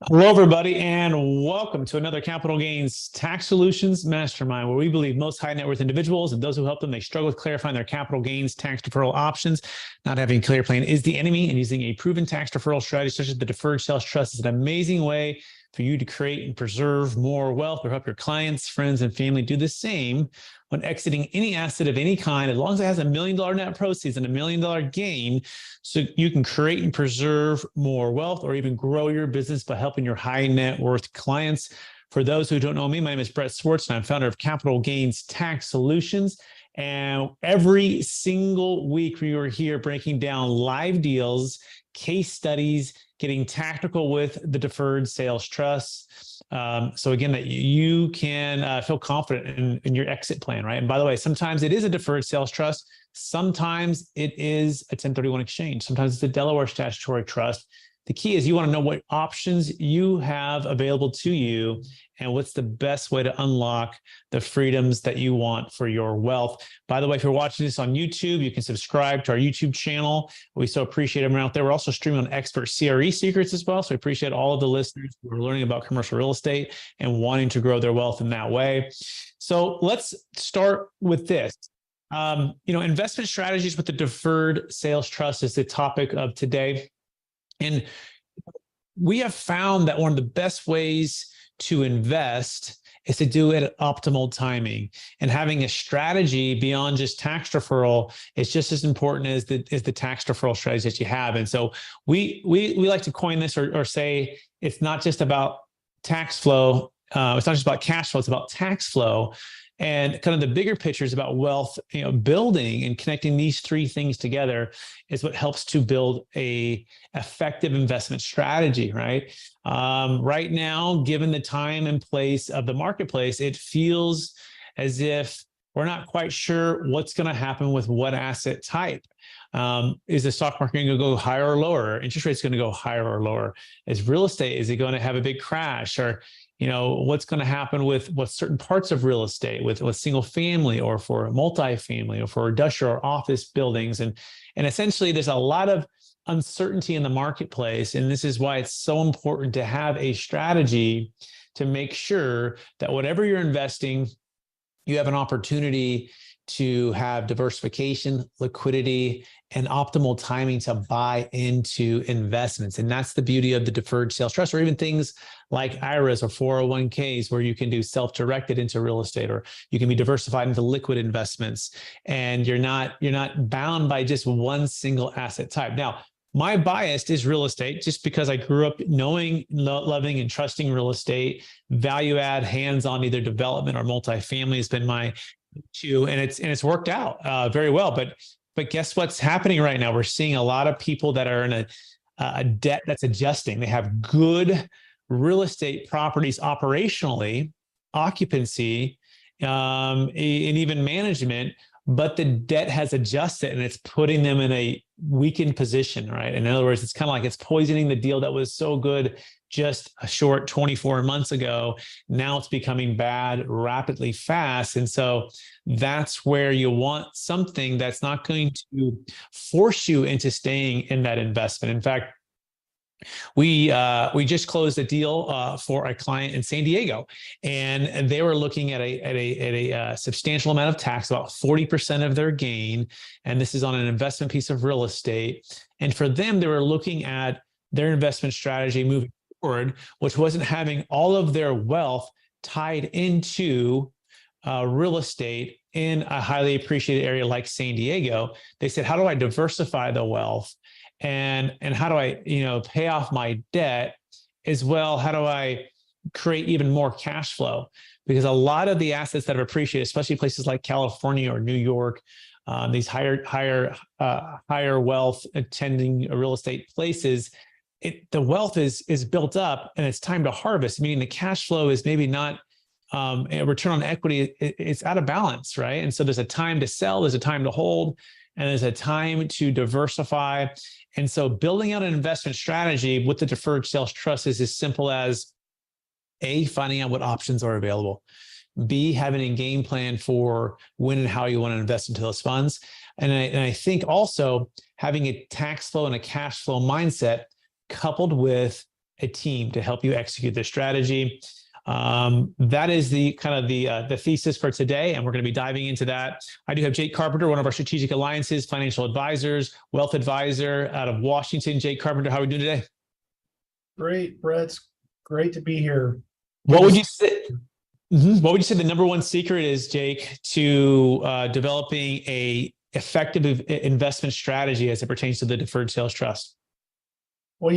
Hello, everybody, and welcome to another Capital Gains Tax Solutions Mastermind, where we believe most high net worth individuals and those who help them, they struggle with clarifying their capital gains tax deferral options. Not having a clear plan is the enemy, and using a proven tax deferral strategy such as the deferred sales trust is an amazing way for you to create and preserve more wealth or help your clients, friends, and family do the same when exiting any asset of any kind, as long as it has $1 million net proceeds and $1 million gain, so you can create and preserve more wealth or even grow your business by helping your high net worth clients. For those who don't know me, my name is Brett Swartz, and I'm founder of Capital Gains Tax Solutions. And every single week, we are here breaking down live deals, case studies, getting tactical with the deferred sales trusts. So again, that you can feel confident in your exit plan, right? And by the way, sometimes it is a deferred sales trust. Sometimes it is a 1031 exchange. Sometimes it's a Delaware statutory trust. The key is you want to know what options you have available to you and what's the best way to unlock the freedoms that you want for your wealth. By the way, if you're watching this on YouTube, you can subscribe to our YouTube channel. We so appreciate them out there. We're also streaming on Expert CRE Secrets as well. So we appreciate all of the listeners who are learning about commercial real estate and wanting to grow their wealth in that way. So let's start with this. Investment strategies with the deferred sales trust is the topic of today. And we have found that one of the best ways to invest is to do it at optimal timing. And having a strategy beyond just tax deferral is just as important as the tax deferral strategy that you have. And so we like to coin this or say it's not just about tax flow. It's not just about cash flow. It's about tax flow. And kind of the bigger picture is about wealth, building and connecting these three things together is what helps to build a effective investment strategy, right? Right now, given the time and place of the marketplace, it feels as if we're not quite sure what's going to happen with what asset type. Is the stock market going to go higher or lower? Interest rates going to go higher or lower? Is real estate, is it going to have a big crash? Or what's going to happen with certain parts of real estate, with single family or for multifamily or for industrial or office buildings. And essentially, there's a lot of uncertainty in the marketplace. And this is why it's so important to have a strategy to make sure that whatever you're investing, you have an opportunity to have diversification, liquidity, and optimal timing to buy into investments. And that's the beauty of the deferred sales trust, or even things like IRAs or 401ks, where you can do self-directed into real estate, or you can be diversified into liquid investments. And you're not bound by just one single asset type. Now, my bias is real estate, just because I grew up knowing, loving, and trusting real estate. Value add, hands-on, either development or multifamily has been my to, and it's worked out very well. But guess what's happening right now? We're seeing a lot of people that are in a debt that's adjusting. They have good real estate properties operationally, occupancy, and even management, but the debt has adjusted and it's putting them in a weakened position, right? In other words, it's kind of like it's poisoning the deal that was so good just a short 24 months ago. Now it's becoming bad rapidly fast. And so that's where you want something that's not going to force you into staying in that investment. In fact, we just closed a deal for a client in San Diego, and they were looking at a substantial amount of tax, about 40% of their gain. And this is on an investment piece of real estate. And for them, they were looking at their investment strategy moving forward, which wasn't having all of their wealth tied into real estate in a highly appreciated area like San Diego. They said, how do I diversify the wealth? And how do I, pay off my debt as well? How do I create even more cash flow? Because a lot of the assets that have appreciated, especially places like California or New York, these higher wealth attending real estate places, the wealth is built up and it's time to harvest. Meaning the cash flow is maybe not a return on equity. It's out of balance, right? And so there's a time to sell, there's a time to hold, and there's a time to diversify. And so building out an investment strategy with the deferred sales trust is as simple as A, finding out what options are available, B, having a game plan for when and how you want to invest into those funds. And I think also having a tax flow and a cash flow mindset coupled with a team to help you execute this strategy. That is the kind of the thesis for today, and we're going to be diving into that. I do have Jake Carpenter, one of our strategic alliances, financial advisors, wealth advisor out of Washington. Jake Carpenter, how are we doing today? Great, Brett. It's great to be here. What would you say? What would you say the number one secret is, Jake, to developing a effective investment strategy as it pertains to the deferred sales trust? Well,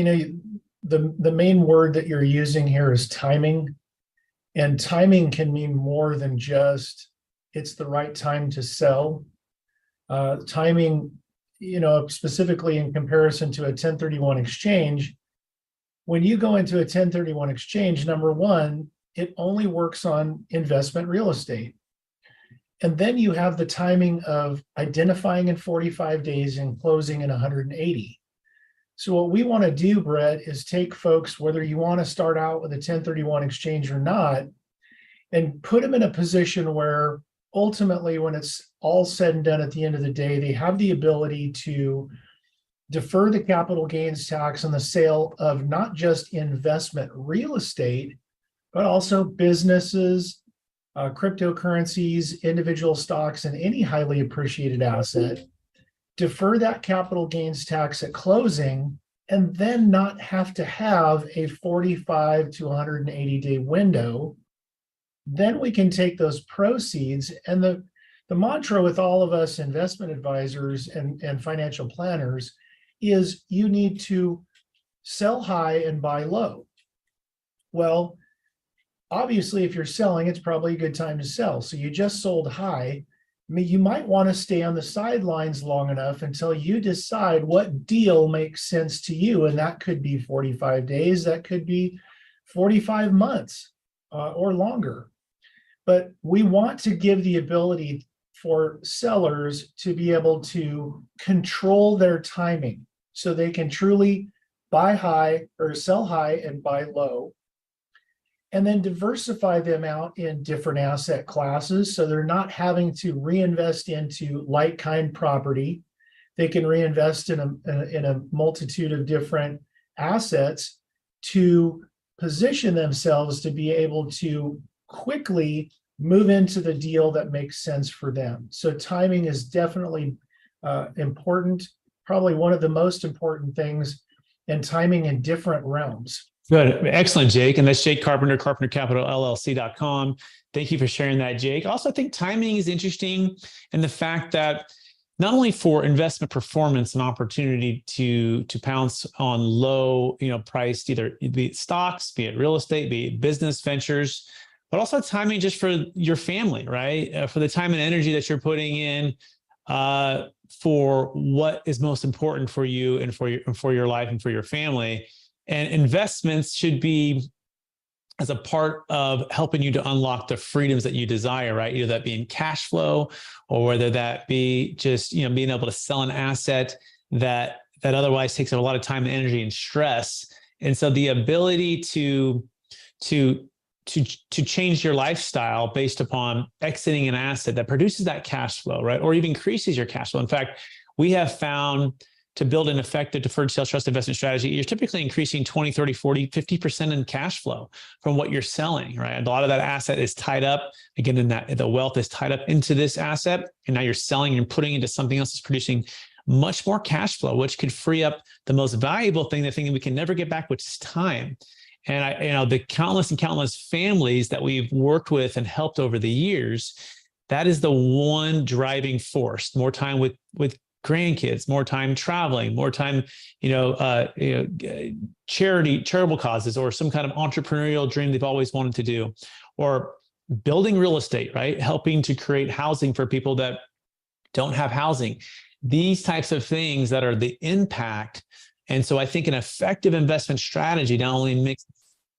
the main word that you're using here is timing. And timing can mean more than just it's the right time to sell. Timing, specifically in comparison to a 1031 exchange, when you go into a 1031 exchange, number one, it only works on investment real estate. And then you have the timing of identifying in 45 days and closing in 180. So what we want to do, Brett, is take folks, whether you want to start out with a 1031 exchange or not, and put them in a position where ultimately, when it's all said and done at the end of the day, they have the ability to defer the capital gains tax on the sale of not just investment real estate, but also businesses, cryptocurrencies, individual stocks, and any highly appreciated asset. Defer that capital gains tax at closing, and then not have to have a 45 to 180 day window. Then we can take those proceeds, and the mantra with all of us investment advisors and financial planners is you need to sell high and buy low. Well, obviously, if you're selling, it's probably a good time to sell. So you just sold high. You might want to stay on the sidelines long enough until you decide what deal makes sense to you. And that could be 45 days, that could be 45 months or longer. But we want to give the ability for sellers to be able to control their timing so they can truly buy high or sell high and buy low, and then diversify them out in different asset classes so they're not having to reinvest into like-kind property. They can reinvest in a multitude of different assets to position themselves to be able to quickly move into the deal that makes sense for them. So timing is definitely important, probably one of the most important things, and timing in different realms. Good. Excellent, Jake. And that's Jake Carpenter, carpentercapitalllc.com. Thank you for sharing that, Jake. Also, I think timing is interesting in the fact that not only for investment performance and opportunity to pounce on low, priced, either be it stocks, be it real estate, be it business ventures, but also timing just for your family, right? For the time and energy that you're putting in for what is most important for you and for your life and for your family. And investments should be as a part of helping you to unlock the freedoms that you desire, right? Either that being cash flow, or whether that be just, being able to sell an asset that otherwise takes up a lot of time and energy and stress. And so the ability to change your lifestyle based upon exiting an asset that produces that cash flow, right? Or even increases your cash flow. In fact, we have found to build an effective deferred sales trust investment strategy, you're typically increasing 20, 30, 40, 50% in cash flow from what you're selling, right? And a lot of that asset is tied up, again, in that the wealth is tied up into this asset. And now you're selling and putting into something else that's producing much more cash flow, which could free up the most valuable thing, the thing that we can never get back, which is time. And the countless and countless families that we've worked with and helped over the years, that is the one driving force. More time with grandkids, more time traveling, more time, charitable causes, or some kind of entrepreneurial dream they've always wanted to do, or building real estate, right? Helping to create housing for people that don't have housing. These types of things that are the impact. And so I think an effective investment strategy not only makes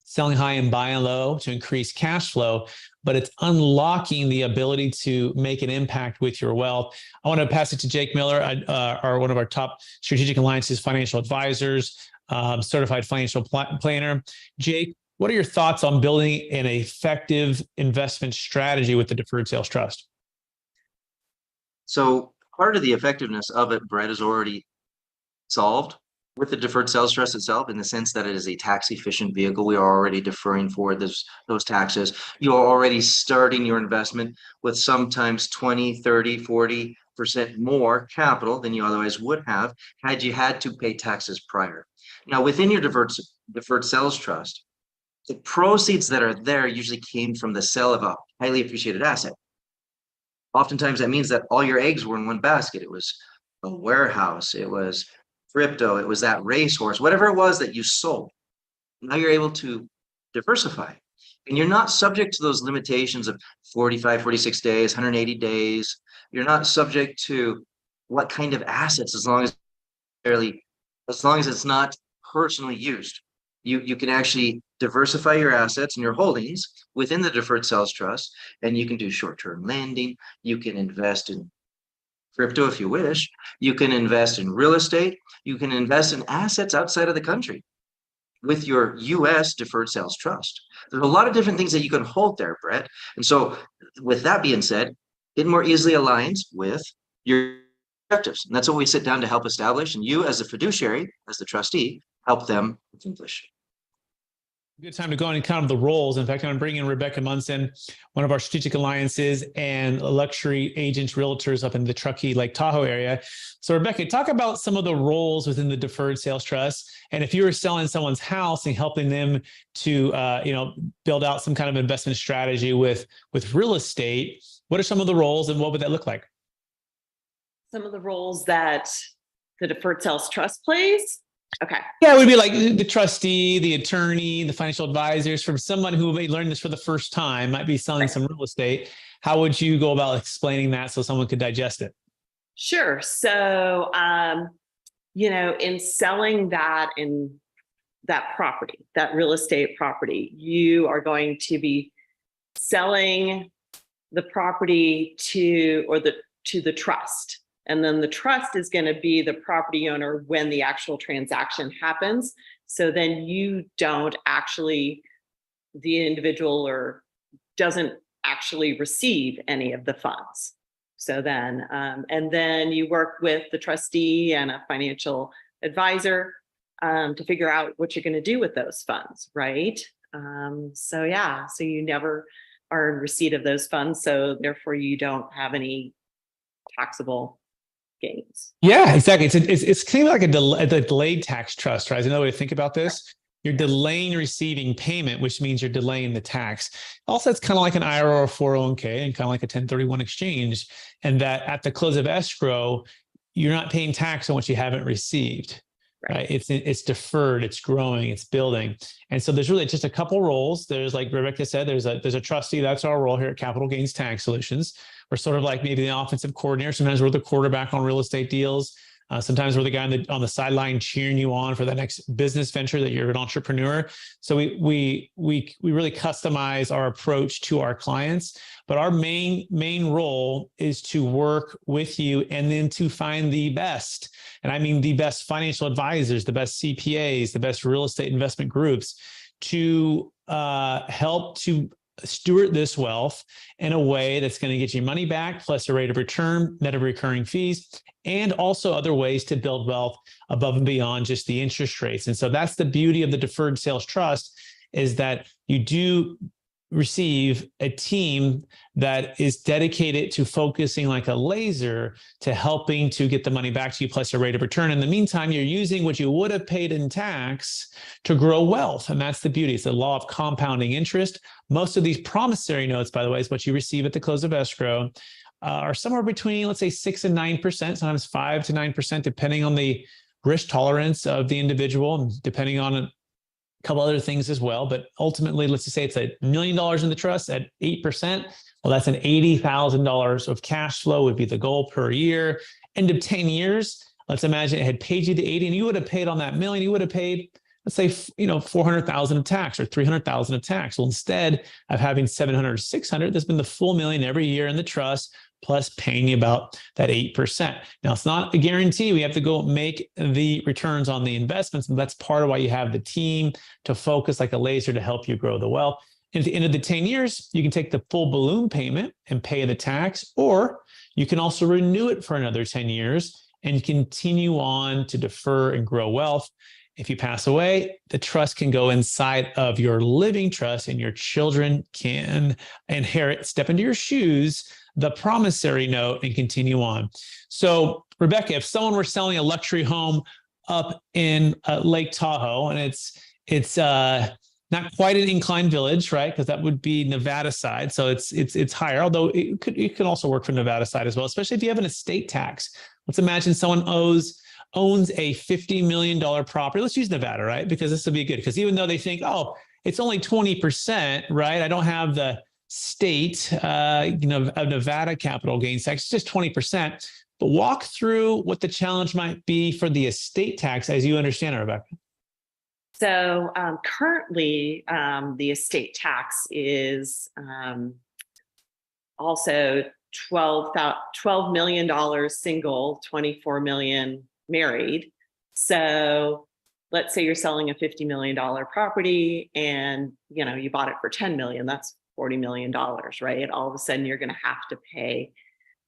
selling high and buying low to increase cash flow, but it's unlocking the ability to make an impact with your wealth. I want to pass it to Jake Miller, one of our top strategic alliances financial advisors, certified financial planner. Jake, what are your thoughts on building an effective investment strategy with the deferred sales trust? So part of the effectiveness of it, Brett, is already solved. with the deferred sales trust itself, in the sense that it is a tax efficient vehicle, we are already deferring for those taxes. You are already starting your investment with sometimes 20, 30, 40% more capital than you otherwise would have had you had to pay taxes prior. Now, within your deferred sales trust, the proceeds that are there usually came from the sale of a highly appreciated asset. Oftentimes that means that all your eggs were in one basket. It was a warehouse, it was crypto, it was that racehorse, whatever it was that you sold. Now you're able to diversify, and you're not subject to those limitations of 45, 46 days, 180 days. You're not subject to what kind of assets, as long as it's not personally used. You can actually diversify your assets and your holdings within the deferred sales trust, and you can do short-term lending. You can invest in crypto if you wish. You can invest in real estate. You can invest in assets outside of the country with your US deferred sales trust. There's a lot of different things that you can hold there, Brett. And so with that being said, it more easily aligns with your objectives. And that's what we sit down to help establish. And you, as a fiduciary, as the trustee, help them accomplish. Good time to go into kind of the roles. In fact, I'm bringing Rebecca Munson, one of our strategic alliances and luxury agents, realtors up in the Truckee, Lake Tahoe area. So Rebecca, talk about some of the roles within the deferred sales trust. And if you were selling someone's house and helping them to, build out some kind of investment strategy with real estate, what are some of the roles and what would that look like? Some of the roles that the deferred sales trust plays. Okay. Yeah, it would be like the trustee, the attorney, the financial advisors. From someone who may learn this for the first time, might be selling some real estate. How would you go about explaining that so someone could digest it? Sure. So, in selling that property, that real estate property, you are going to be selling the property to the trust. And then the trust is going to be the property owner when the actual transaction happens. So then you don't actually, the individual or doesn't actually receive any of the funds. So then, and then you work with the trustee and a financial advisor to figure out what you're going to do with those funds, right? So you never are in receipt of those funds. So therefore you don't have any taxable gains. Yeah, exactly. It's kind of like a delayed tax trust, right? Is another way to think about this. You're delaying receiving payment, which means you're delaying the tax. Also, it's kind of like an IRA or 401k and kind of like a 1031 exchange. And that at the close of escrow, you're not paying tax on what you haven't received. Right. It's deferred, it's growing, it's building. And so there's really just a couple roles. There's, like Rebecca said, there's a trustee. That's our role here at Capital Gains Tax Solutions. We're sort of like maybe the offensive coordinator. Sometimes we're the quarterback on real estate deals. Sometimes we're the guy on the sideline cheering you on for the next business venture that you're an entrepreneur. So we really customize our approach to our clients. But our main role is to work with you and then to find the best. And I mean the best financial advisors, the best CPAs, the best real estate investment groups to help to steward this wealth in a way that's going to get you money back, plus a rate of return, net of recurring fees, and also other ways to build wealth above and beyond just the interest rates. And so that's the beauty of the deferred sales trust, is that you do receive a team that is dedicated to focusing like a laser to helping to get the money back to you, plus a rate of return. In the meantime, you're using what you would have paid in tax to grow wealth. And that's the beauty. It's the law of compounding interest. Most of these promissory notes, by the way, is what you receive at the close of escrow, are somewhere between, let's say, 6 and 9%, sometimes 5 to 9%, depending on the risk tolerance of the individual and depending on a couple other things as well. But ultimately, let's just say it's $1 million in the trust at 8%. Well, that's an $80,000 of cash flow would be the goal per year. End of 10 years, let's imagine it had paid you the 80 and you would have paid on that million, you would have paid, let's say, 400,000 of tax or 300,000 of tax. Well, instead of having 700 or 600, there's been the full million every year in the trust, plus paying you about that 8%. Now, it's not a guarantee. We have to go make the returns on the investments, and that's part of why you have the team to focus like a laser to help you grow the wealth. And at the end of the 10 years, you can take the full balloon payment and pay the tax, or you can also renew it for another 10 years and continue on to defer and grow wealth. If you pass away, the trust can go inside of your living trust, and your children can inherit, step into your shoes, the promissory note, and continue on. So, Rebecca, if someone were selling a luxury home up in Lake Tahoe, and it's not quite an incline village, right? Because that would be Nevada side, so it's higher. Although it can also work for Nevada side as well, especially if you have an estate tax. Let's imagine someone owns a $50 million property. Let's use Nevada, right? Because this will be good. Because even though they think, oh, it's only 20%, right? I don't have the state, of Nevada capital gains tax. It's just 20%. But walk through what the challenge might be for the estate tax as you understand it, Rebecca. So currently, the estate tax is also $12 million single, 24 million married. So let's say you're selling a $50 million property, and you bought it for 10 million. That's $40 million, right? All of a sudden, you're going to have to pay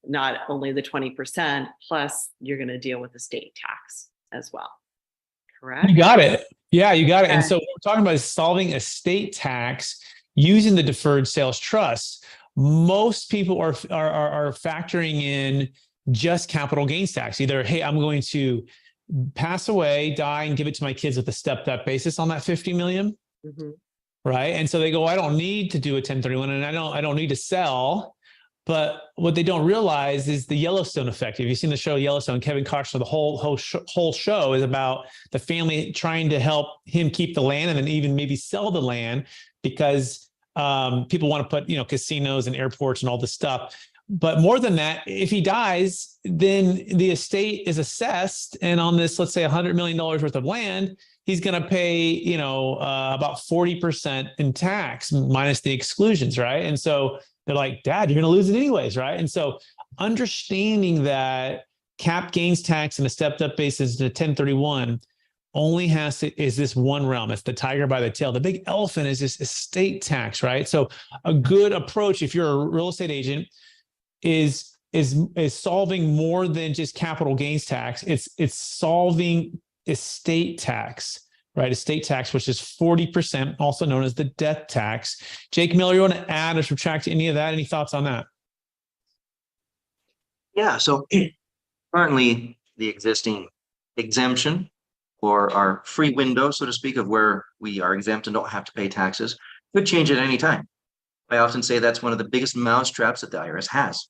not only the 20%, plus you're going to deal with the state tax as well. Correct? You got it. Yeah, you got it. Okay. And so what we're talking about is solving estate tax using the deferred sales trust. Most people are factoring in just capital gains tax. Either, hey, I'm going to pass away, die, and give it to my kids with a stepped-up basis on that 50 million, right? And so they go, I don't need to do a 1031, and I don't need to sell. But what they don't realize is the Yellowstone effect. If you've seen the show Yellowstone, Kevin Costner, the whole show is about the family trying to help him keep the land and then even maybe sell the land because people want to put, casinos and airports and all this stuff. But more than that, if he dies, then the estate is assessed. And on this, let's say $100 million worth of land, he's going to pay, about 40% in tax minus the exclusions, right? And so they're like, Dad, you're going to lose it anyways, right? And so understanding that cap gains tax and a stepped up basis to 1031 only is this one realm. It's the tiger by the tail. The big elephant is this estate tax, right? So a good approach, if you're a real estate agent, is solving more than just capital gains tax. It's solving estate tax. Right, estate tax, which is 40%, also known as the death tax. Jake Miller, you want to add or subtract any of that? Any thoughts on that? Yeah, so currently the existing exemption or our free window, so to speak, of where we are exempt and don't have to pay taxes could change at any time. I often say that's one of the biggest mousetraps that the IRS has.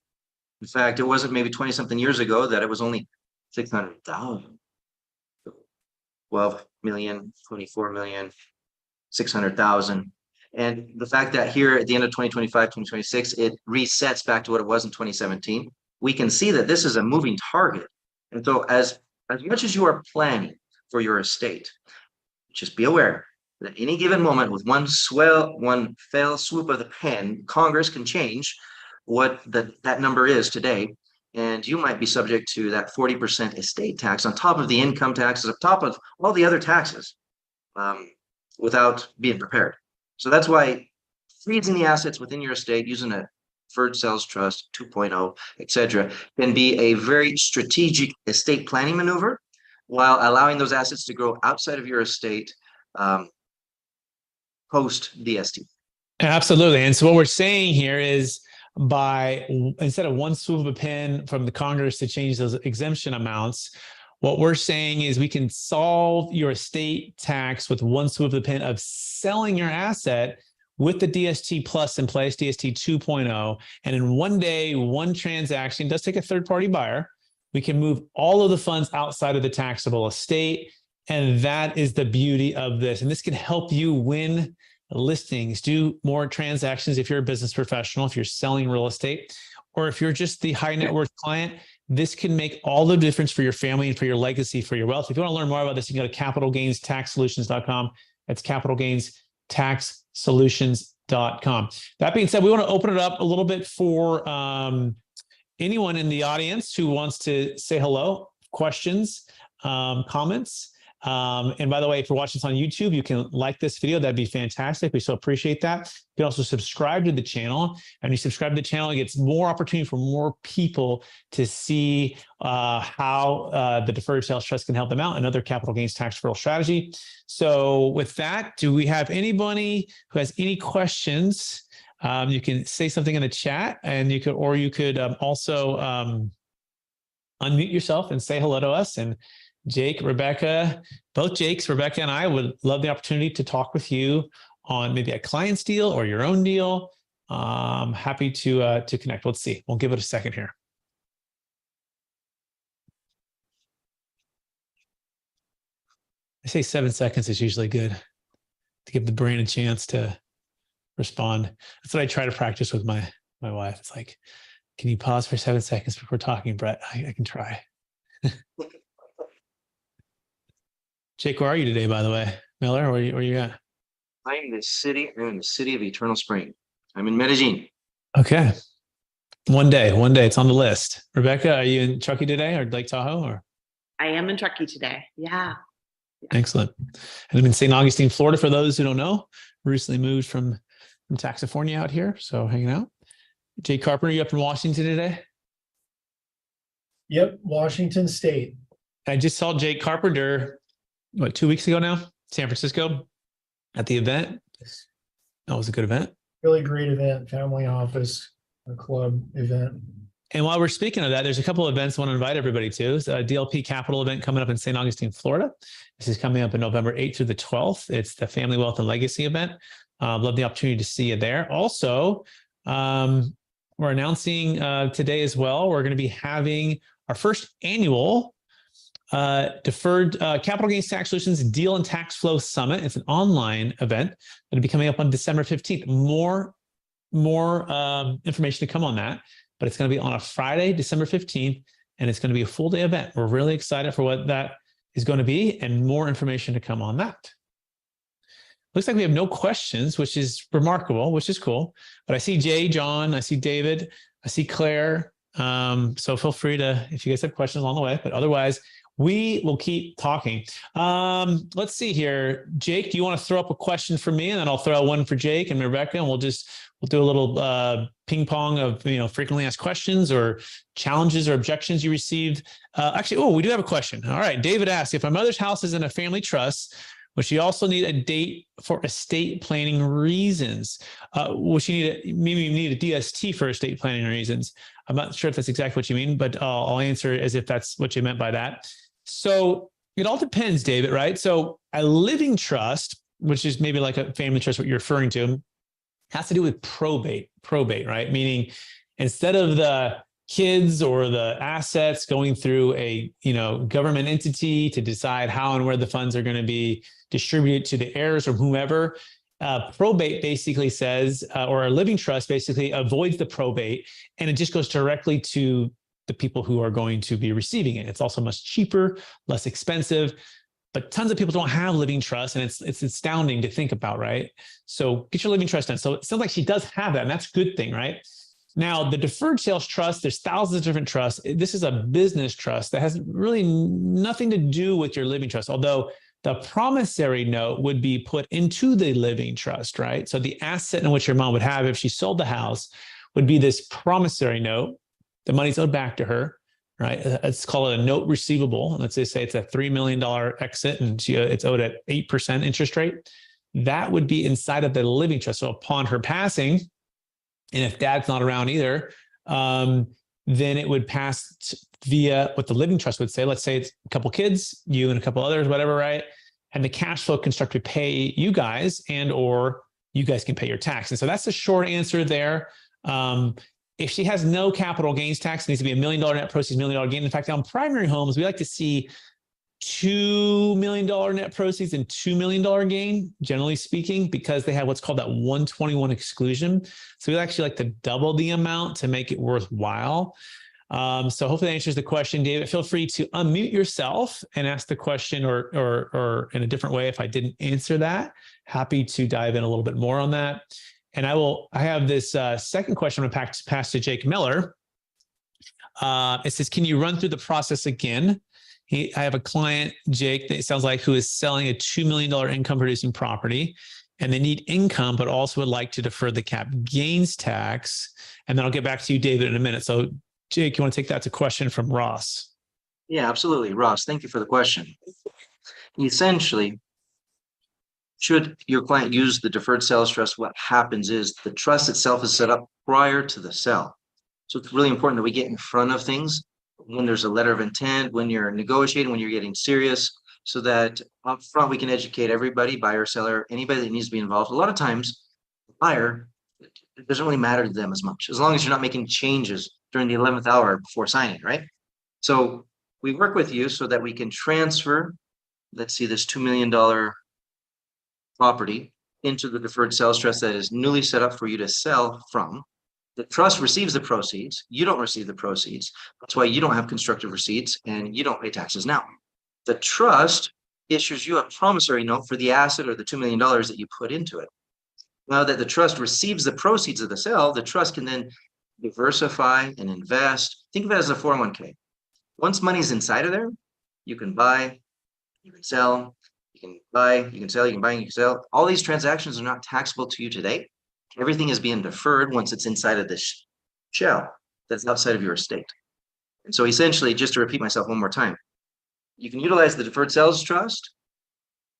In fact, it wasn't maybe 20-something years ago that it was only 600,000. 12 million, 24 million, 600,000. And the fact that here at the end of 2025, 2026, it resets back to what it was in 2017, we can see that this is a moving target. And so as much as you are planning for your estate, just be aware that any given moment with one fell swoop of the pen, Congress can change what that number is today. And you might be subject to that 40% estate tax on top of the income taxes, on top of all the other taxes, without being prepared. So that's why freezing the assets within your estate using a deferred sales trust 2.0, etc., can be a very strategic estate planning maneuver while allowing those assets to grow outside of your estate post DST. Absolutely. And so what we're saying here is, instead of one swoop of a pen from the Congress to change those exemption amounts, what we're saying is we can solve your estate tax with one swoop of the pen of selling your asset with the DST Plus in place, DST 2.0. And in one day, one transaction, does take a third-party buyer, we can move all of the funds outside of the taxable estate. And that is the beauty of this. And this can help you win listings, do more transactions if you're a business professional, if you're selling real estate, or if you're just the high net worth client. This can make all the difference for your family and for your legacy, for your wealth. If you want to learn more about this, you can go to capitalgainstaxsolutions.com. That's capitalgainstaxsolutions.com. That being said, we want to open it up a little bit for anyone in the audience who wants to say hello, questions, comments. And by the way, if you're watching this on YouTube, you can like this video. That'd be fantastic. We so appreciate that. You can also subscribe to the channel. And you subscribe to the channel, it gets more opportunity for more people to see how the deferred sales trust can help them out, another capital gains tax deferral strategy. So with that, do we have anybody who has any questions? You can say something in the chat, and you could also unmute yourself and say hello to us. And Jake, Rebecca, both Jakes, Rebecca and I would love the opportunity to talk with you on maybe a client's deal or your own deal. Happy to connect. Let's see. We'll give it a second here. I say 7 seconds is usually good to give the brain a chance to respond. That's what I try to practice with my wife. It's like, can you pause for 7 seconds before talking, Brett? I can try. Jake, where are you today, by the way? Miller, where you at? I'm in the city of Eternal Spring. I'm in Medellin. Okay. One day. It's on the list. Rebecca, are you in Truckee today or Lake Tahoe? Or? I am in Truckee today. Yeah. Excellent. And I'm in St. Augustine, Florida, for those who don't know. Recently moved from Taxifornia out here, so hanging out. Jake Carpenter, you up in Washington today? Yep, Washington State. I just saw Jake Carpenter, 2 weeks ago now? San Francisco at the event. That was a good event. Really great event, family office, a club event. And while we're speaking of that, there's a couple of events I want to invite everybody to. It's a DLP Capital event coming up in St. Augustine, Florida. This is coming up in November 8th through the 12th. It's the Family Wealth and Legacy event. Love the opportunity to see you there. Also, we're announcing today as well, we're going to be having our first annual Deferred Capital Gains Tax Solutions Deal and Tax Flow Summit. It's an online event that'll be coming up on December 15th. More information to come on that, but it's going to be on a Friday, December 15th, and it's going to be a full day event. We're really excited for what that is going to be, and more information to come on that. Looks like we have no questions, which is remarkable, which is cool. But I see Jay, John, I see David, I see Claire. So feel free to, if you guys have questions along the way, but otherwise we will keep talking. Let's see here. Jake, do you want to throw up a question for me? And then I'll throw out one for Jake and Rebecca, and we'll do a little ping pong of, frequently asked questions or challenges or objections you received. Actually, we do have a question. All right. David asks, if my mother's house is in a family trust, would she also need a date for estate planning reasons? Will she need a DST for estate planning reasons? I'm not sure if that's exactly what you mean, but I'll answer as if that's what you meant by that. So it all depends, David, right? So a living trust, which is maybe like a family trust, what you're referring to, has to do with probate, right? Meaning instead of the kids or the assets going through a government entity to decide how and where the funds are going to be distributed to the heirs or whomever, probate basically says, or a living trust basically avoids the probate, and it just goes directly to the people who are going to be receiving it. It's also much cheaper, less expensive, but tons of people don't have living trusts, and it's astounding to think about, right? So get your living trust done. So it sounds like she does have that, and that's a good thing, right? Now, the deferred sales trust, there's thousands of different trusts. This is a business trust that has really nothing to do with your living trust, although the promissory note would be put into the living trust, right? So the asset in which your mom would have if she sold the house would be this promissory note. The money's owed back to her, right? Let's call it a note receivable. Let's just say it's a $3 million exit and it's owed at 8% interest rate. That would be inside of the living trust. So upon her passing, and if dad's not around either, then it would pass via what the living trust would say. Let's say it's a couple kids, you and a couple others, whatever, right? And the cash flow can start to pay you guys, and or you guys can pay your tax. And so that's the short answer there. If she has no capital gains tax, it needs to be $1 million net proceeds, $1 million gain. In fact, on primary homes, we like to see $2 million net proceeds and $2 million gain, generally speaking, because they have what's called that 121 exclusion. So we actually like to double the amount to make it worthwhile. So hopefully that answers the question, David. Feel free to unmute yourself and ask the question or in a different way if I didn't answer that. Happy to dive in a little bit more on that. And I have this second question I'm going to pass to Jake Miller. It says, can you run through the process again? I have a client, Jake, that it sounds like, who is selling a $2 million income producing property, and they need income, but also would like to defer the cap gains tax. And then I'll get back to you, David, in a minute. So Jake, you want to take that? It's a question from Ross. Yeah, absolutely. Ross, thank you for the question. Essentially, should your client use the deferred sales trust, what happens is the trust itself is set up prior to the sale. So it's really important that we get in front of things when there's a letter of intent, when you're negotiating, when you're getting serious, so that up front we can educate everybody, buyer, seller, anybody that needs to be involved. A lot of times, the buyer, it doesn't really matter to them as much, as long as you're not making changes during the 11th hour before signing, right? So we work with you so that we can transfer, let's see, this $2 million property into the deferred sales trust that is newly set up for you to sell from. The trust receives the proceeds. You don't receive the proceeds. That's why you don't have constructive receipts and you don't pay taxes now. The trust issues you a promissory note for the asset or the $2 million that you put into it. Now that the trust receives the proceeds of the sale, the trust can then diversify and invest. Think of it as a 401k. Once money's inside of there, you can buy, you can sell, you can buy, you can sell, you can buy, you can sell. All these transactions are not taxable to you today. Everything is being deferred once it's inside of this shell that's outside of your estate. And so essentially, just to repeat myself one more time, you can utilize the deferred sales trust.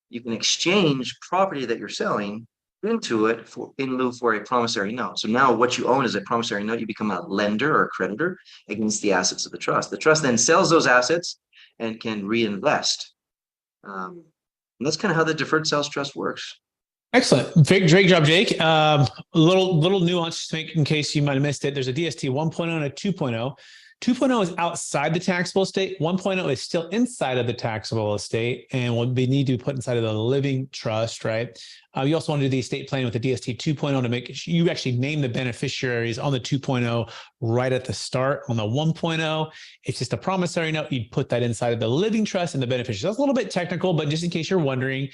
You can exchange property that you're selling into it in lieu for a promissory note. So now what you own is a promissory note. You become a lender or a creditor against the assets of the trust. The trust then sells those assets and can reinvest. And that's kind of how the deferred sales trust works. Excellent. Great job, Jake. A little nuance to make in case you might have missed it. There's a DST 1.0 and a 2.0. 2.0 is outside the taxable estate. 1.0 is still inside of the taxable estate and will need to be put inside of the living trust, right? You also want to do the estate planning with the DST 2.0 to make sure you actually name the beneficiaries on the 2.0 right at the start. On the 1.0, it's just a promissory note. You'd put that inside of the living trust and the beneficiaries. That's a little bit technical, but just in case you're wondering.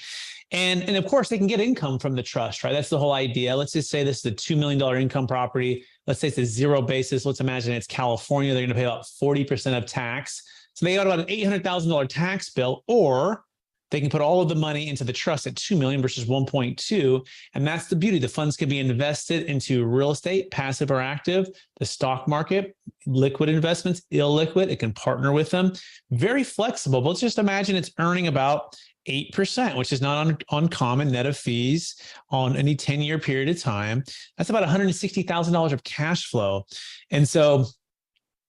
And of course, they can get income from the trust, right? That's the whole idea. Let's just say this is a $2 million income property. Let's say it's a zero basis. Let's imagine it's California. They're going to pay about 40% of tax. So they got about an $800,000 tax bill, or they can put all of the money into the trust at 2 million versus 1.2. And that's the beauty. The funds can be invested into real estate, passive or active, the stock market, liquid investments, illiquid. It can partner with them. Very flexible. But let's just imagine it's earning about 8%, which is not uncommon net of fees on any 10-year period of time. That's about $160,000 of cash flow. And so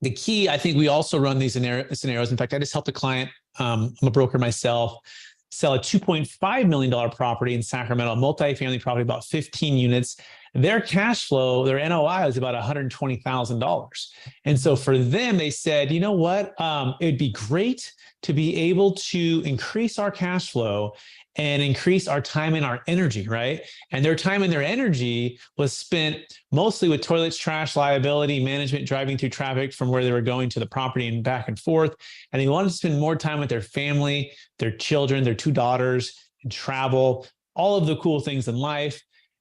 the key, I think we also run these scenarios. In fact, I just helped a client, I'm a broker myself, sell a $2.5 million property in Sacramento, a multifamily property, about 15 units. Their cash flow, their NOI was about $120,000. And so for them, they said, you know what, it'd be great to be able to increase our cash flow and increase our time and our energy, right? And their time and their energy was spent mostly with toilets, trash, liability, management, driving through traffic from where they were going to the property and back and forth. And they wanted to spend more time with their family, their children, their 2 daughters, and travel, all of the cool things in life.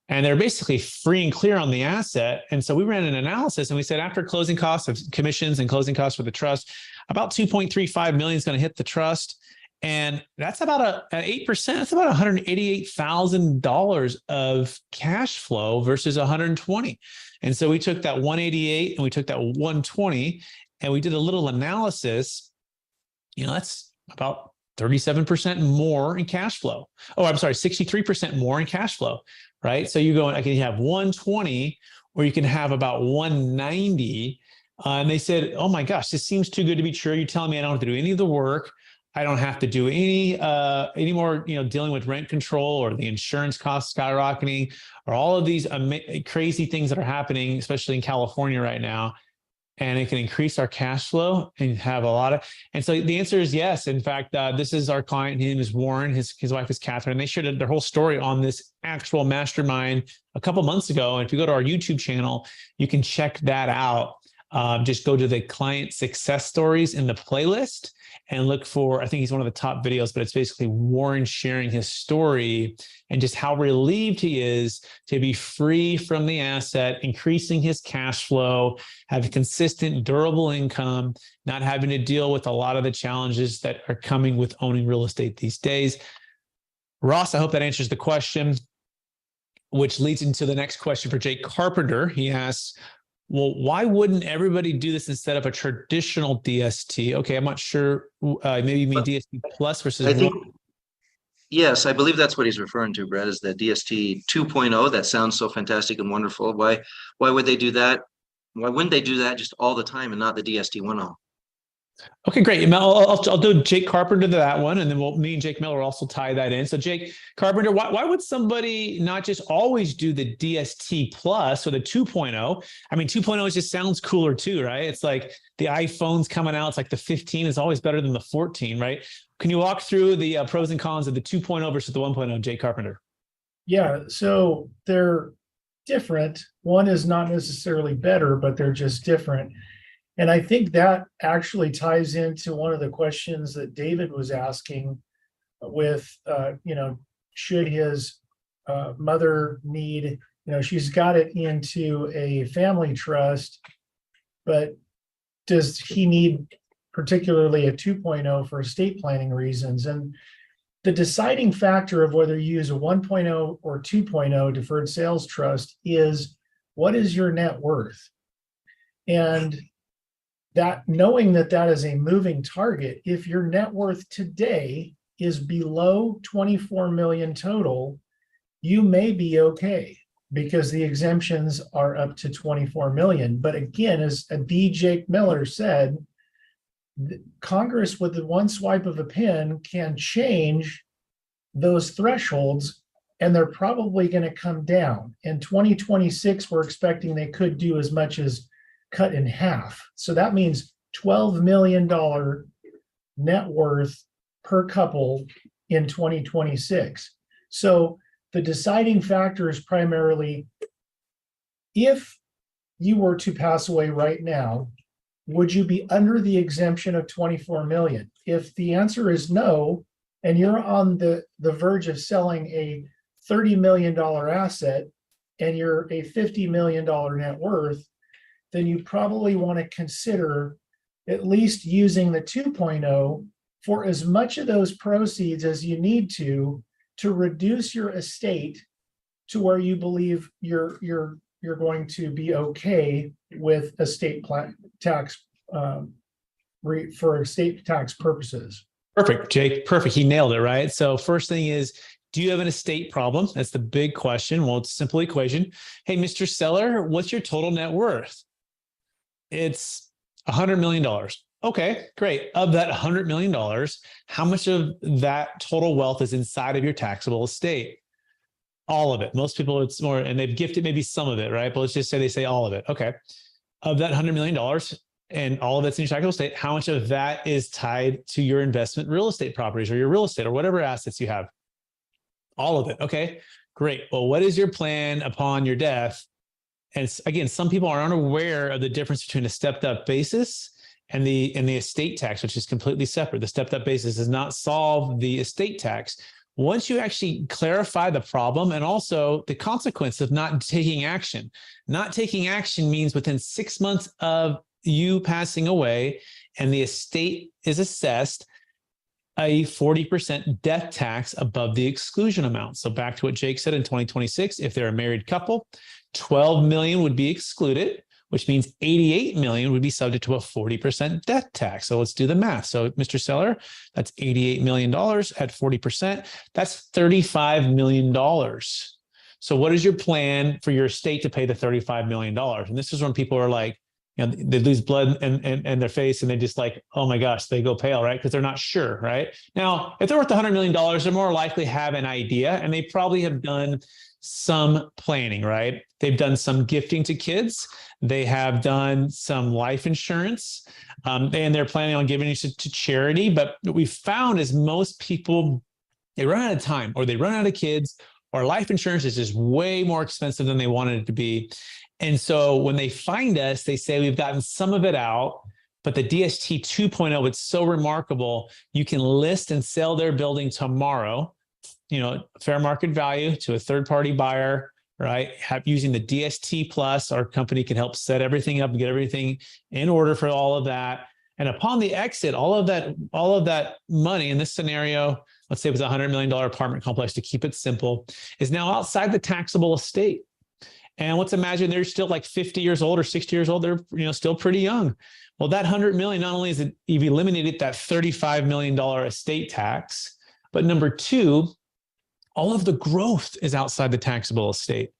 And they're basically free and clear on the asset. And so we ran an analysis and we said, after closing costs of commissions and closing costs for the trust, about 2.35 million is going to hit the trust. And that's about at 8%. That's about $188,000 of cash flow versus 120. And so we took that 188 and we took that 120 and we did a little analysis. You know, that's about 37% more in cash flow. Oh, I'm sorry, 63% more in cash flow, right? So you go, I can have 120 or you can have about 190. And they said, oh my gosh, this seems too good to be true. You're telling me I don't have to do any of the work. I don't have to do any more, dealing with rent control or the insurance costs skyrocketing or all of these crazy things that are happening, especially in California right now. And it can increase our cash flow and have a lot of, and so the answer is yes. In fact, this is our client. His name is Warren. His wife is Catherine. And they shared their whole story on this actual mastermind a couple months ago. And if you go to our YouTube channel, you can check that out. Just go to the client success stories in the playlist and look for, I think he's one of the top videos, but it's basically Warren sharing his story and just how relieved he is to be free from the asset, increasing his cash flow, have a consistent, durable income, not having to deal with a lot of the challenges that are coming with owning real estate these days. Ross, I hope that answers the question, which leads into the next question for Jake Carpenter. He asks, well, why wouldn't everybody do this instead of a traditional DST? Okay, I'm not sure. Maybe you mean DST plus versus I think, one. yes, I believe that's what he's referring to, Brett, is the DST 2.0. That sounds so fantastic and wonderful. Why would they do that? Why wouldn't they do that just all the time and not the DST 1.0? Okay, great. I'll do Jake Carpenter to that one, and then me and Jake Miller will also tie that in. So Jake Carpenter, why would somebody not just always do the DST plus or the 2.0? I mean, 2.0 just sounds cooler too, right? It's like the iPhone's coming out. It's like the 15 is always better than the 14, right? Can you walk through the pros and cons of the 2.0 versus the 1.0, Jake Carpenter? Yeah, so they're different. One is not necessarily better, but they're just different. And I think that actually ties into one of the questions that David was asking with, should his mother need, she's got it into a family trust, but does he need particularly a 2.0 for estate planning reasons? And the deciding factor of whether you use a 1.0 or 2.0 deferred sales trust is, what is your net worth? And that, knowing that that is a moving target, if your net worth today is below 24 million total, you may be okay because the exemptions are up to 24 million. But again, as D. Jake Miller said, Congress with the one swipe of a pen can change those thresholds, and they're probably going to come down. In 2026, we're expecting they could do as much as cut in half. So that means $12 million net worth per couple in 2026. So the deciding factor is primarily, if you were to pass away right now, would you be under the exemption of 24 million? If the answer is no, and you're on the verge of selling a $30 million asset and you're a $50 million net worth, then you probably want to consider at least using the 2.0 for as much of those proceeds as you need to reduce your estate to where you believe you're going to be okay with estate tax for estate tax purposes. Perfect, Jake. Perfect. He nailed it, right? So first thing is, do you have an estate problem? That's the big question. Well, it's a simple equation. Hey, Mr. Seller, what's your total net worth? It's $100 million. Okay, great. Of that $100 million, how much of that total wealth is inside of your taxable estate? All of it. Most people, it's more, and they've gifted maybe some of it, right? But let's just say they say all of it. Okay. Of that $100 million and all of it's in your taxable estate, how much of that is tied to your investment real estate properties or your real estate or whatever assets you have? All of it. Okay, great. Well, what is your plan upon your death? And again, some people are unaware of the difference between a stepped up basis and the estate tax, which is completely separate. The stepped up basis does not solve the estate tax. Once you actually clarify the problem and also the consequence of not taking action. Not taking action means within 6 months of you passing away and the estate is assessed a 40% death tax above the exclusion amount. So back to what Jake said, in 2026, if they're a married couple, 12 million would be excluded, which means 88 million would be subject to a 40% death tax. So let's do the math. So Mr. Seller, that's $88 million at 40%. That's $35 million. So what is your plan for your estate to pay the $35 million? And this is when people are like, they lose blood in their face and they just like, oh my gosh, they go pale, right? Because they're not sure, right? Now, if they're worth $100 million, they're more likely have an idea and they probably have done some planning, right? They've done some gifting to kids. They have done some life insurance and they're planning on giving it to charity. But what we found is most people, they run out of time or they run out of kids, or life insurance is just way more expensive than they wanted it to be. And so when they find us, they say we've gotten some of it out, But the DST 2.0, it's so remarkable. You can list and sell their building tomorrow, fair market value to a third-party buyer, right? Using the DST Plus, our company can help set everything up and get everything in order for all of that. And upon the exit, all of that money in this scenario, let's say it was a $100 million apartment complex to keep it simple, is now outside the taxable estate. And let's imagine they're still like 50 years old or 60 years old. They're still pretty young. Well, that 100 million, not only is it, you've eliminated that $35 million estate tax, but number two, all of the growth is outside the taxable estate.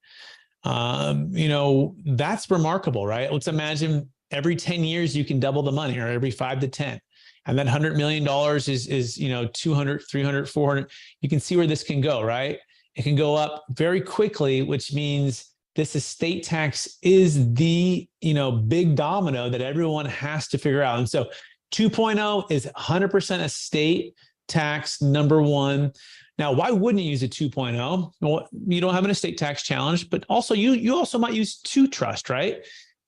That's remarkable, right? Let's imagine every 10 years you can double the money, or every 5 to 10. And that $100 million is 200, 300, 400. You can see where this can go, right? It can go up very quickly, which means this estate tax is the, big domino that everyone has to figure out. And so 2.0 is 100% estate tax, number one. Now, why wouldn't you use a 2.0? Well, you don't have an estate tax challenge, but also you also might use two trust, right?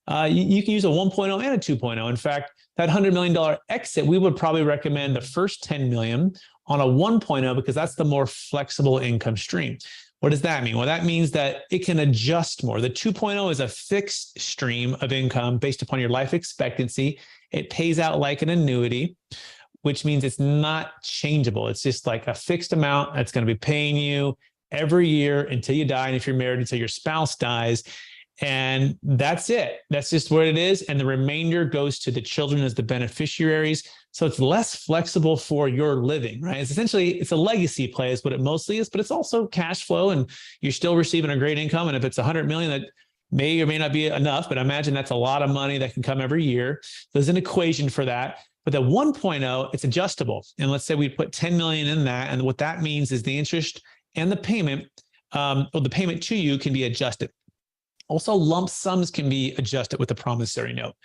You can use a 1.0 and a 2.0. In fact, that $100 million exit, we would probably recommend the first 10 million on a 1.0 because that's the more flexible income stream. What does that mean? Well, that means that it can adjust more. The 2.0 is a fixed stream of income based upon your life expectancy. It pays out like an annuity, which means it's not changeable. It's just like a fixed amount that's going to be paying you every year until you die. And if you're married, until your spouse dies. And that's it. That's just what it is. And the remainder goes to the children as the beneficiaries. So it's less flexible for your living, right? It's a legacy play is what it mostly is, but it's also cash flow and you're still receiving a great income. And if it's 100 million, that may or may not be enough, but I imagine that's a lot of money that can come every year. There's an equation for that. But the 1.0, it's adjustable. And let's say we put 10 million in that. And what that means is the interest and the payment, or the payment to you can be adjusted. Also, lump sums can be adjusted with the promissory note.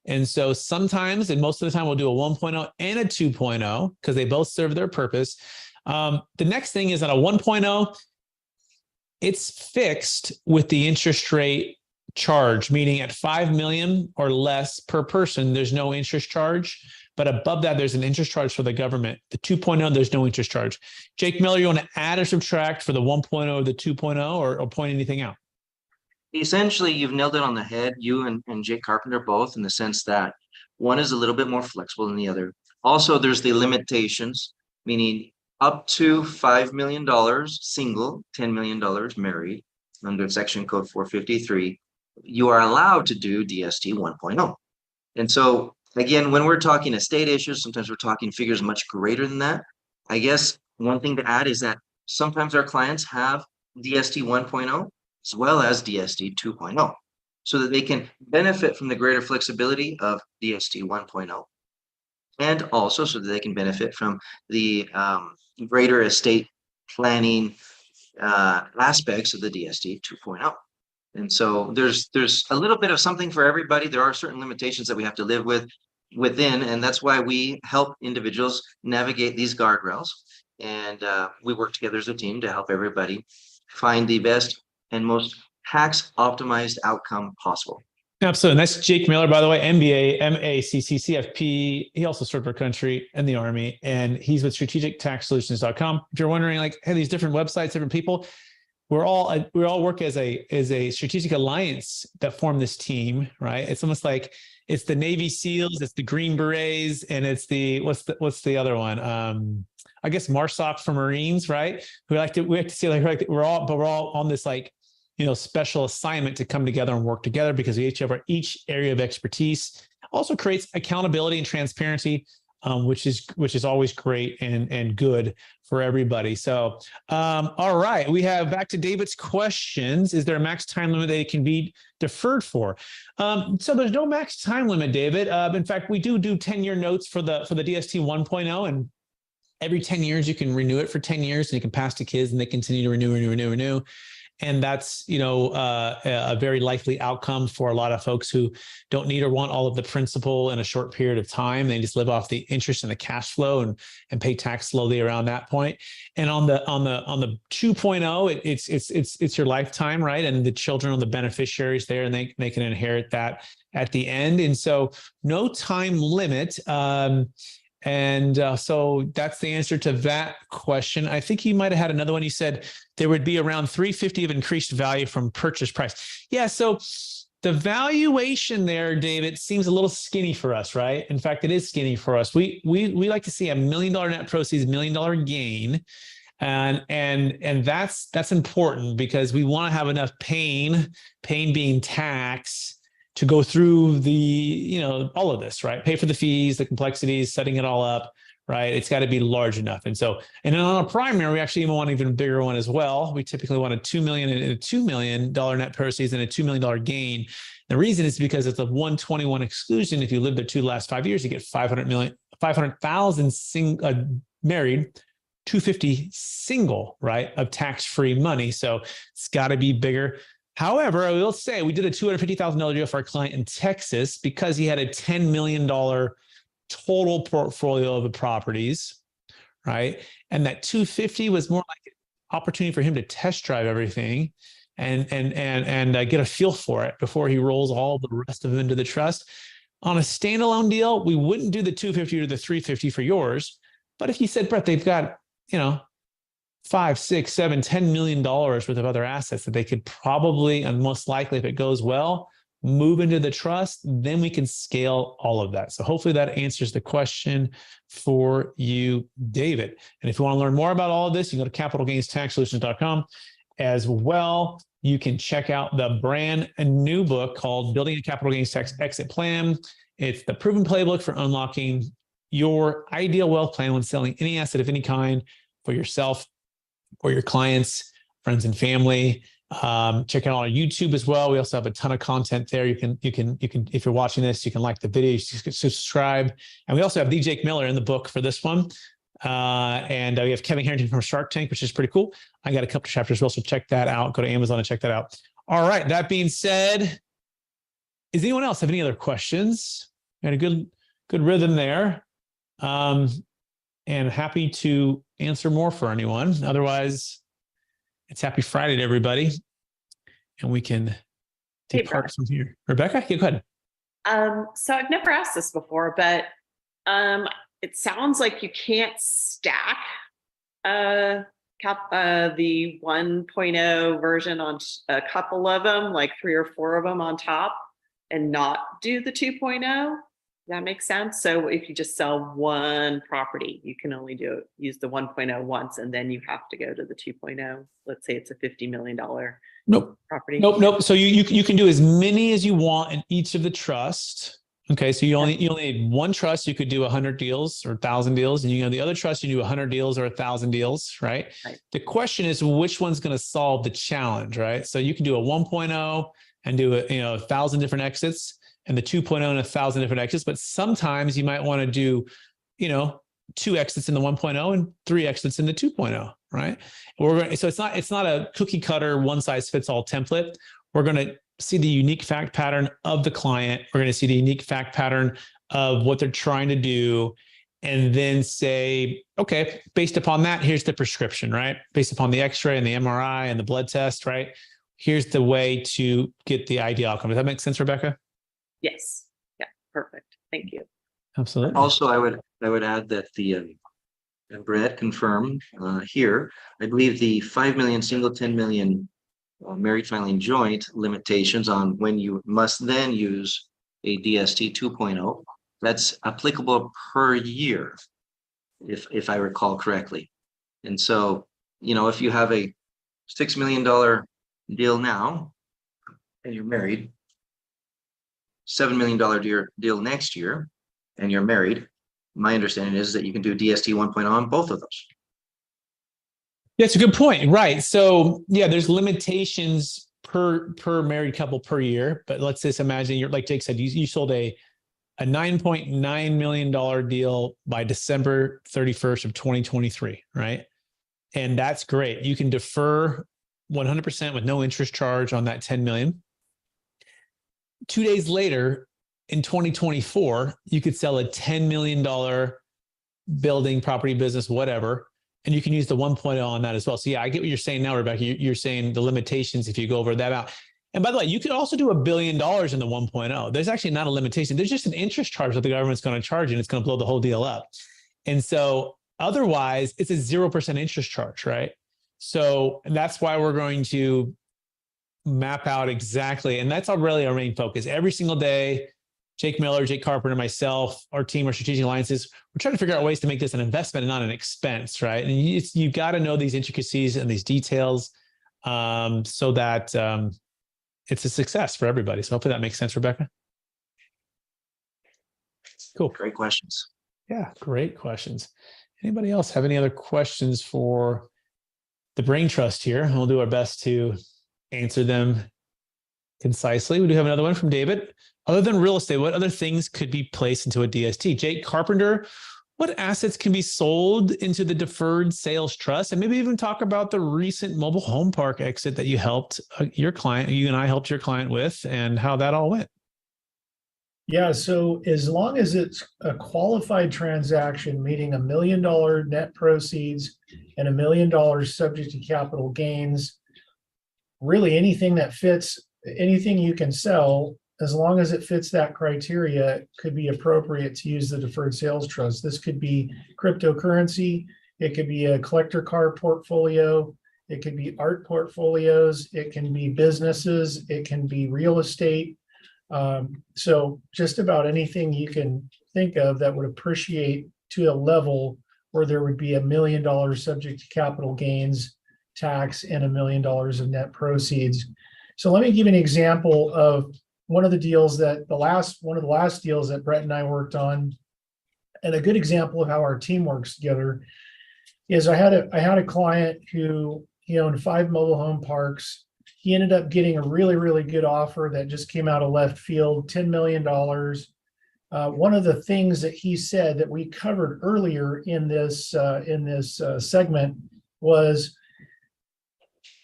And so sometimes, and most of the time, we'll do a 1.0 and a 2.0 because they both serve their purpose. The next thing is on a 1.0, it's fixed with the interest rate charge, meaning at 5 million or less per person, there's no interest charge. But above that, there's an interest charge for the government. The 2.0, there's no interest charge. Jake Miller, you want to add or subtract for the 1.0 or the 2.0 or point anything out? Essentially, you've nailed it on the head, you and Jake Carpenter both, in the sense that one is a little bit more flexible than the other. Also, there's the limitations, meaning up to $5 million single, $10 million married under section code 453, you are allowed to do DST 1.0. And so again, when we're talking estate issues, sometimes we're talking figures much greater than that. I guess one thing to add is that sometimes our clients have DST 1.0 as well as DST 2.0, so that they can benefit from the greater flexibility of DST 1.0, and also so that they can benefit from the greater estate planning aspects of the DST 2.0. And so there's a little bit of something for everybody. There are certain limitations that we have to live within, and that's why we help individuals navigate these guardrails. And we work together as a team to help everybody find the best and most tax optimized outcome possible. Absolutely. And that's Jake Miller, by the way, MBA, MACC, CFP. He also served our country and the Army, and he's with strategictaxsolutions.com. If you're wondering, like, hey, these different websites, different people, we all work as a strategic alliance that form this team, right? It's almost like it's the Navy SEALs, it's the Green Berets, and it's the what's the other one? I guess MARSOC for Marines, right? We have to see like we're all on this special assignment to come together and work together because we each have each area of expertise. Also creates accountability and transparency, which is always great and good for everybody. So, all right, we have back to David's questions. Is there a max time limit that it can be deferred for? So there's no max time limit, David. In fact, we do 10-year notes for the DST 1.0, and every 10 years you can renew it for 10 years, and you can pass to kids, and they continue to renew. And that's, a very likely outcome for a lot of folks who don't need or want all of the principal in a short period of time. They just live off the interest and the cash flow and pay tax slowly around that point. And on the 2.0, it's your lifetime, right? And the children are the beneficiaries there, and they can inherit that at the end. And so no time limit. So that's the answer to that question. I think you might have had another one. You said there would be around $350 of increased value from purchase price. Yeah. So the valuation there, David, seems a little skinny for us, right? In fact, it is skinny for us. We like to see $1 million net proceeds, $1 million gain. And that's important because we want to have enough pain being tax, to go through the, all of this, right? Pay for the fees, the complexities, setting it all up, right? It's got to be large enough. And then on a primary, we actually even want an even bigger one as well. We typically want a $2 million and a $2 million net proceeds and a $2 million gain. The reason is because it's a 121 exclusion. If you lived there the last 5 years, you get 500,000 married, 250 single, right, of tax-free money. So it's got to be bigger. However, I will say we did a $250,000 deal for our client in Texas because he had a $10 million total portfolio of the properties, right? And that 250 was more like an opportunity for him to test drive everything and get a feel for it before he rolls all the rest of them into the trust. On a standalone deal, we wouldn't do the 250 or the 350 for yours. But if you said, Brett, they've got, $5, $6, $7, $10 million worth of other assets that they could probably, and most likely, if it goes well, move into the trust, then we can scale all of that. So hopefully that answers the question for you, David. And if you want to learn more about all of this, you can go to capitalgainstaxsolutions.com. As well, you can check out the brand new book called Building a Capital Gains Tax Exit Plan. It's the proven playbook for unlocking your ideal wealth plan when selling any asset of any kind for yourself or your clients, friends and family. Check it out on YouTube as well. We also have a ton of content there. You can, if you're watching this, you can like the video, you can subscribe. And we also have D. Jake Miller in the book for this one. And we have Kevin Harrington from Shark Tank, which is pretty cool. I got a couple of chapters as well, so check that out. Go to Amazon and check that out. All right. That being said, does anyone else have any other questions? Got a good rhythm there. And happy to answer more for anyone. Otherwise, it's happy Friday to everybody. And we can depart from here. Rebecca, go ahead. So I've never asked this before, but it sounds like you can't stack the 1.0 version on a couple of them, like 3 or 4 of them on top, and not do the 2.0. That makes sense. So if you just sell one property, you can only use the 1.0 once, and then you have to go to the 2.0. Let's say it's a $50 million property. Nope. So you can do as many as you want in each of the trusts. Okay. So you only need one trust. You could do 100 deals or 1,000 deals, and the other trust, you do 100 deals or 1,000 deals, right? The question is which one's going to solve the challenge, right? So you can do a 1.0 and do 1,000 different exits, and the 2.0 and 1,000 different exits. But sometimes you might want to do, 2 exits in the 1.0 and 3 exits in the 2.0, right? So it's not a cookie cutter, one size fits all template. We're going to see the unique fact pattern of the client. We're going to see the unique fact pattern of what they're trying to do, and then say, okay, based upon that, here's the prescription, right? Based upon the X-ray and the MRI and the blood test, right? Here's the way to get the ideal outcome. Does that make sense, Rebecca? Yes. Yeah. Perfect. Thank you. Absolutely. Also, I would add that and Brett confirmed here, I believe the 5 million single, 10 million married filing joint limitations on when you must then use a DST 2.0, that's applicable per year, if I recall correctly. And so, if you have a $6 million deal now and you're married, $7 million deal next year, and you're married, my understanding is that you can do DST 1.0 on both of those. Yeah, it's a good point. Right. So yeah, there's limitations per married couple per year. But let's just imagine like Jake said, you sold a $9.9 million deal by December 31st of 2023, right? And that's great. You can defer 100% with no interest charge on that 10 million. 2 days later, in 2024, you could sell a $10 million building, property, business, whatever, and you can use the 1.0 on that as well. So yeah, I get what you're saying now, Rebecca. You're saying the limitations if you go over that out. And by the way, you could also do $1 billion in the 1.0. There's actually not a limitation. There's just an interest charge that the government's going to charge you, and it's going to blow the whole deal up. And so otherwise, it's a 0% interest charge, right? So that's why we're going to map out exactly. And that's really our main focus. Every single day, Jake Miller, Jake Carpenter, myself, our team, our strategic alliances, we're trying to figure out ways to make this an investment and not an expense, right? And you've got to know these intricacies and these details so that it's a success for everybody. So hopefully that makes sense, Rebecca. Cool. Great questions. Yeah, great questions. Anybody else have any other questions for the Brain Trust here? And we'll do our best to answer them concisely. We do have another one from David. Other than real estate, what other things could be placed into a DST? Jake Carpenter, what assets can be sold into the deferred sales trust? And maybe even talk about the recent mobile home park exit that you helped your client, you and I helped your client with, and how that all went. Yeah, so as long as it's a qualified transaction, meaning $1 million net proceeds and $1 million subject to capital gains, really anything that fits, anything you can sell, as long as it fits that criteria, could be appropriate to use the deferred sales trust. This could be cryptocurrency, it could be a collector car portfolio, it could be art portfolios, it can be businesses, it can be real estate. So just about anything you can think of that would appreciate to a level where there would be $1 million subject to capital gains tax and $1 million of net proceeds. So let me give you an example of one of the deals that one of the last deals that Brett and I worked on, and a good example of how our team works together is I had a client who he owned 5 mobile home parks. He ended up getting a really, really good offer that just came out of left field, $10 million. One of the things that he said that we covered earlier in this segment was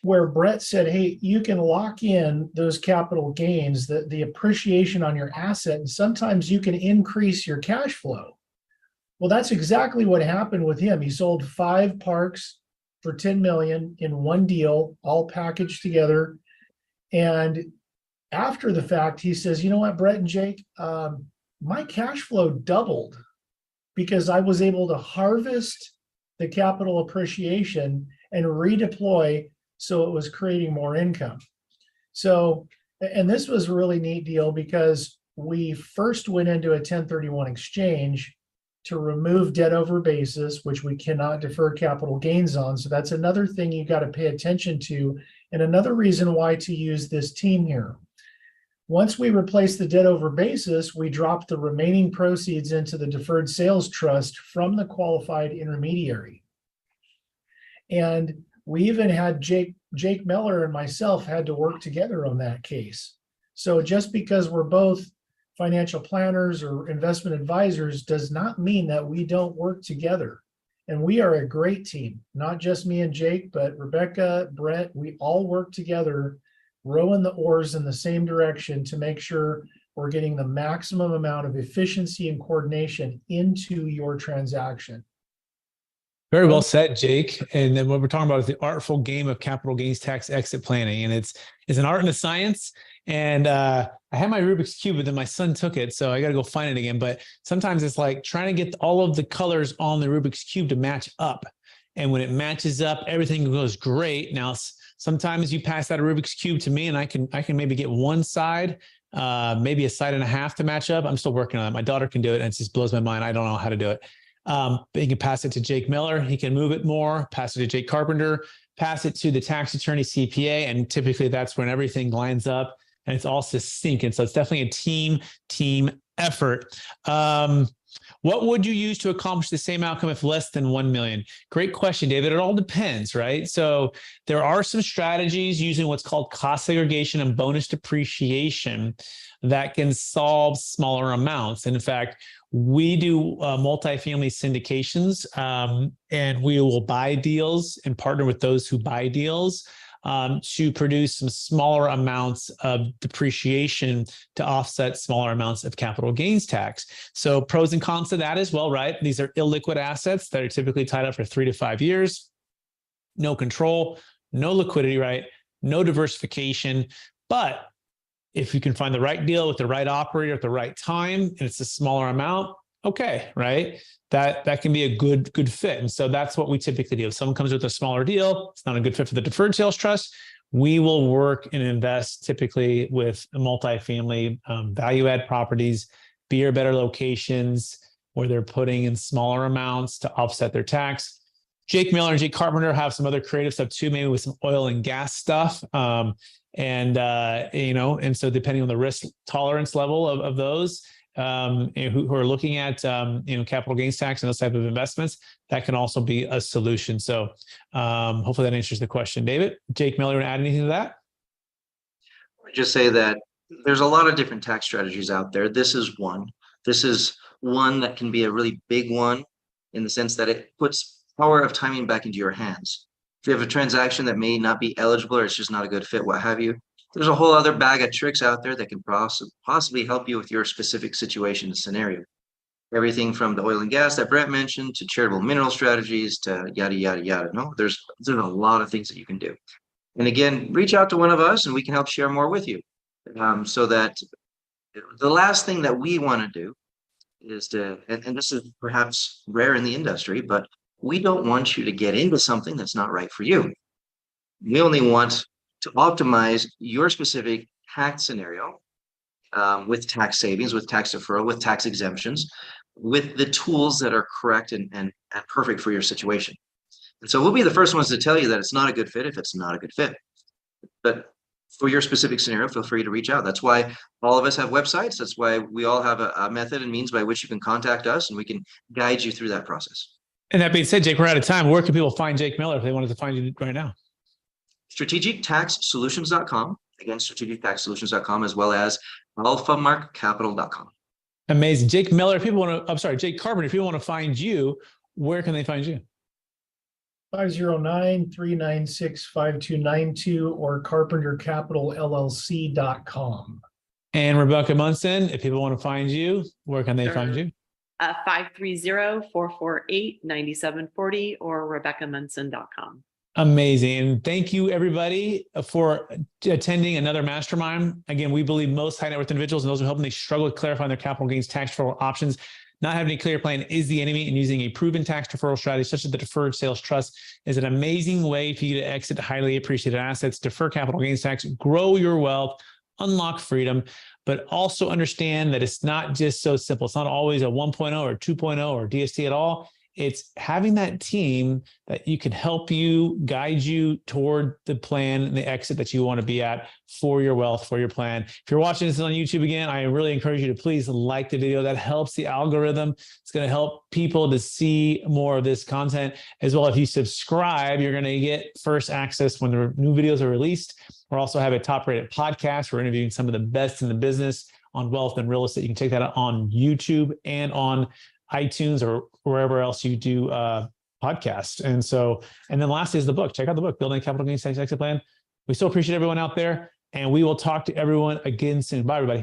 where Brett said, hey, you can lock in those capital gains, the appreciation on your asset, and sometimes you can increase your cash flow. Well, that's exactly what happened with him. He sold 5 parks for $10 million in one deal, all packaged together. And after the fact, he says, you know what, Brett and Jake, my cash flow doubled because I was able to harvest the capital appreciation and redeploy, so it was creating more income. So, and this was a really neat deal because we first went into a 1031 exchange to remove debt over basis, which we cannot defer capital gains on. So that's another thing you got to pay attention to, and another reason why to use this team here. Once we replace the debt over basis, we drop the remaining proceeds into the deferred sales trust from the qualified intermediary. And we even had Jake Miller and myself had to work together on that case. So just because we're both financial planners or investment advisors does not mean that we don't work together. And we are a great team, not just me and Jake, but Rebecca, Brett, we all work together, rowing the oars in the same direction to make sure we're getting the maximum amount of efficiency and coordination into your transaction. Very well said, Jake. And then what we're talking about is the artful game of capital gains tax exit planning. And it's an art and a science. And I had my Rubik's Cube, but then my son took it. So I got to go find it again. But sometimes it's like trying to get all of the colors on the Rubik's Cube to match up. And when it matches up, everything goes great. Now, sometimes you pass that Rubik's Cube to me and I can maybe get one side, maybe a side and a half to match up. I'm still working on it. My daughter can do it and it just blows my mind. I don't know how to do it. But you can pass it to Jake Miller. He can move it more, pass it to Jake Carpenter, pass it to the tax attorney CPA. And typically that's when everything lines up and it's all succinct. And so it's definitely a team effort. What would you use to accomplish the same outcome if less than 1 million? Great question, David. It all depends, right? So there are some strategies using what's called cost segregation and bonus depreciation that can solve smaller amounts. And in fact, we do multifamily syndications, and we will buy deals and partner with those who buy deals. to produce some smaller amounts of depreciation to offset smaller amounts of capital gains tax. So pros and cons to that as well, right? These are illiquid assets that are typically tied up for 3 to 5 years. No control, no liquidity, right? No diversification. But if you can find the right deal with the right operator at the right time, and it's a smaller amount, okay, right? That can be a good fit. And so that's what we typically do. If someone comes with a smaller deal, it's not a good fit for the deferred sales trust, we will work and invest typically with multifamily value add properties, bigger, better locations where they're putting in smaller amounts to offset their tax. Jake Miller and Jake Carpenter have some other creative stuff too, maybe with some oil and gas stuff. And so depending on the risk tolerance level of those who are looking at, capital gains tax and those type of investments, that can also be a solution. So hopefully that answers the question. David, Jake Miller, want to add anything to that? I just say that there's a lot of different tax strategies out there. This is one. This is one that can be a really big one in the sense that it puts power of timing back into your hands. If you have a transaction that may not be eligible or it's just not a good fit, what have you, there's a whole other bag of tricks out there that can possibly help you with your specific situation and scenario. Everything from the oil and gas that Brent mentioned to charitable mineral strategies to yada, yada, yada. No, there's a lot of things that you can do. And again, reach out to one of us and we can help share more with you. So that the last thing that we want to do is and this is perhaps rare in the industry, but we don't want you to get into something that's not right for you. We only want to optimize your specific tax scenario with tax savings, with tax deferral, with tax exemptions, with the tools that are correct and perfect for your situation. And so we'll be the first ones to tell you that it's not a good fit if it's not a good fit. But for your specific scenario, feel free to reach out. That's why all of us have websites. That's why we all have a method and means by which you can contact us and we can guide you through that process. And that being said, Jake, we're out of time. Where can people find Jake Miller if they wanted to find you right now? strategictaxsolutions.com. Again, strategictaxsolutions.com, as well as alphamarkcapital.com. Amazing. Jake Miller, if people want to, Jake Carpenter, if people want to find you, where can they find you? 509-396-5292 or carpentercapitalllc.com. And Rebecca Munson, if people want to find you, where can they find you? 530-448-9740 or RebeccaMunson.com. Amazing. And thank you, everybody, for attending another mastermind. Again, we believe most high net worth individuals and those who help them, they struggle with clarifying their capital gains tax deferral options. Not having a clear plan is the enemy, and using a proven tax deferral strategy such as the Deferred Sales Trust is an amazing way for you to exit highly appreciated assets, defer capital gains tax, grow your wealth, unlock freedom, but also understand that it's not just so simple. It's not always a 1.0 or 2.0 or DST at all. It's having that team that you can help you, guide you toward the plan and the exit that you want to be at for your wealth, for your plan. If you're watching this on YouTube again, I really encourage you to please like the video. That helps the algorithm. It's going to help people to see more of this content as well. If you subscribe, you're going to get first access when the new videos are released. We also have a top-rated podcast. We're interviewing some of the best in the business on wealth and real estate. You can check that out on YouTube and on iTunes or wherever else you do podcasts. And then lastly is the book. Check out the book, Building a Capital Gains Tax Exit Plan. We still appreciate everyone out there, and we will talk to everyone again soon. Bye, everybody.